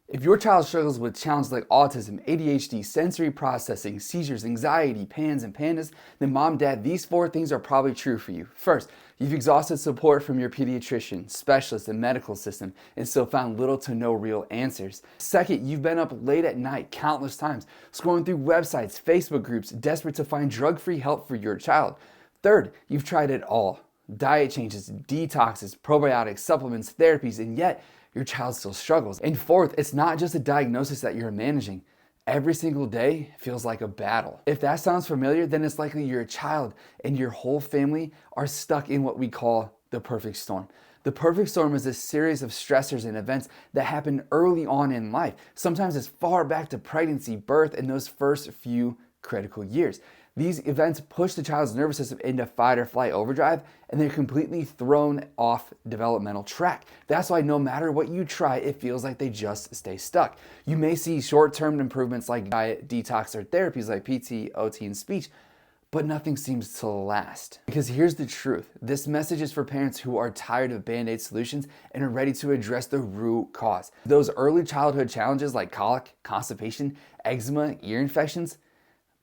If your child struggles with challenges like autism, ADHD, sensory processing, seizures, anxiety, PANS, and PANDAS, then mom, dad, these 4 things are probably true for you. First, you've exhausted support from your pediatrician, specialist, and medical system and still found little to no real answers. Second, you've been up late at night countless times, scrolling through websites, Facebook groups, desperate to find drug-free help for your child. Third, you've tried it all. Diet changes, detoxes, probiotics, supplements, therapies, and yet your child still struggles. And fourth, it's not just a diagnosis that you're managing. Every single day feels like a battle. If that sounds familiar, then it's likely your child and your whole family are stuck in what we call the perfect storm. The perfect storm is a series of stressors and events that happen early on in life, sometimes as far back to pregnancy, birth, and those first few critical years. These events push the child's nervous system into fight or flight overdrive, and they're completely thrown off developmental track. That's why no matter what you try, it feels like they just stay stuck. You may see short-term improvements like diet, detox, or therapies like PT, OT, and speech, but nothing seems to last. Because here's the truth. This message is for parents who are tired of Band-Aid solutions and are ready to address the root cause. Those early childhood challenges like colic, constipation, eczema, ear infections,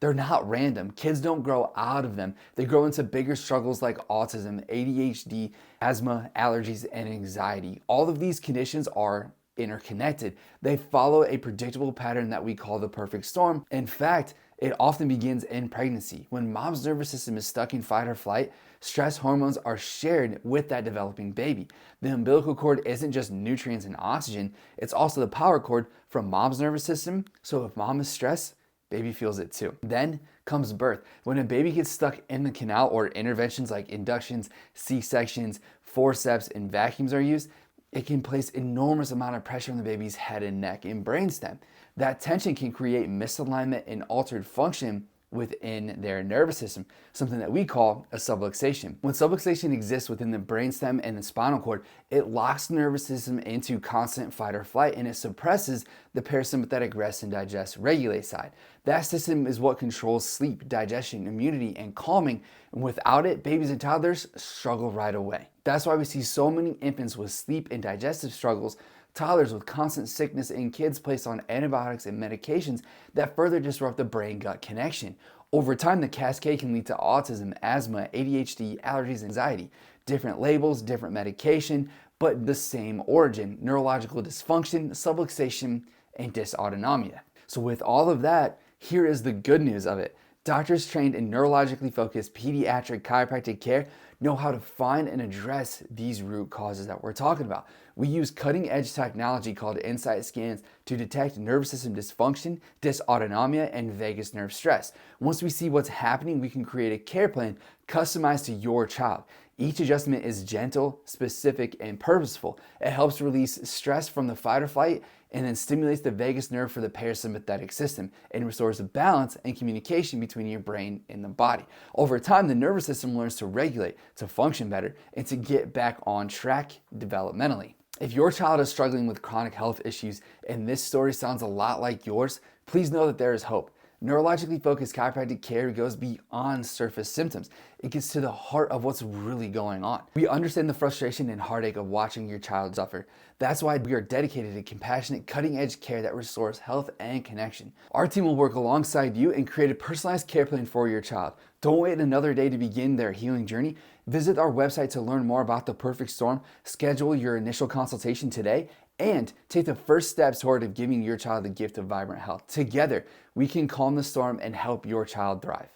they're not random. Kids don't grow out of them. They grow into bigger struggles like autism, ADHD, asthma, allergies, and anxiety. All of these conditions are interconnected. They follow a predictable pattern that we call the perfect storm. In fact, it often begins in pregnancy. When mom's nervous system is stuck in fight or flight, stress hormones are shared with that developing baby. The umbilical cord isn't just nutrients and oxygen, it's also the power cord from mom's nervous system. So if mom is stressed, baby feels it too. Then comes birth. When a baby gets stuck in the canal or interventions like inductions, C-sections, forceps, and vacuums are used, it can place enormous amount of pressure on the baby's head and neck and brainstem. That tension can create misalignment and altered function within their nervous system, something that we call a subluxation. When subluxation exists within the brainstem and the spinal cord, it locks the nervous system into constant fight or flight, and it suppresses the parasympathetic rest and digest regulate side. That system is what controls sleep, digestion, immunity, and calming, and without it, babies and toddlers struggle right away. That's why we see so many infants with sleep and digestive struggles, toddlers with constant sickness, and kids placed on antibiotics and medications that further disrupt the brain-gut connection. Over time, the cascade can lead to autism, asthma, ADHD, allergies, anxiety. Different labels, different medication, but the same origin: neurological dysfunction, subluxation, and dysautonomia. So with all of that, here is the good news of it. Doctors trained in neurologically focused pediatric chiropractic care know how to find and address these root causes that we're talking about. We use cutting-edge technology called insight scans to detect nervous system dysfunction, dysautonomia, and vagus nerve stress. Once we see what's happening, we can create a care plan customized to your child. Each adjustment is gentle, specific, and purposeful. It helps release stress from the fight or flight and then stimulates the vagus nerve for the parasympathetic system and restores the balance and communication between your brain and the body. Over time, the nervous system learns to regulate, to function better, and to get back on track developmentally. If your child is struggling with chronic health issues and this story sounds a lot like yours, please know that there is hope. Neurologically focused chiropractic care goes beyond surface symptoms. It gets to the heart of what's really going on. We understand the frustration and heartache of watching your child suffer. That's why we are dedicated to compassionate, cutting-edge care that restores health and connection. Our team will work alongside you and create a personalized care plan for your child. Don't wait another day to begin their healing journey. Visit our website to learn more about the perfect storm, schedule your initial consultation today, and take the first steps toward giving your child the gift of vibrant health. Together, we can calm the storm and help your child thrive.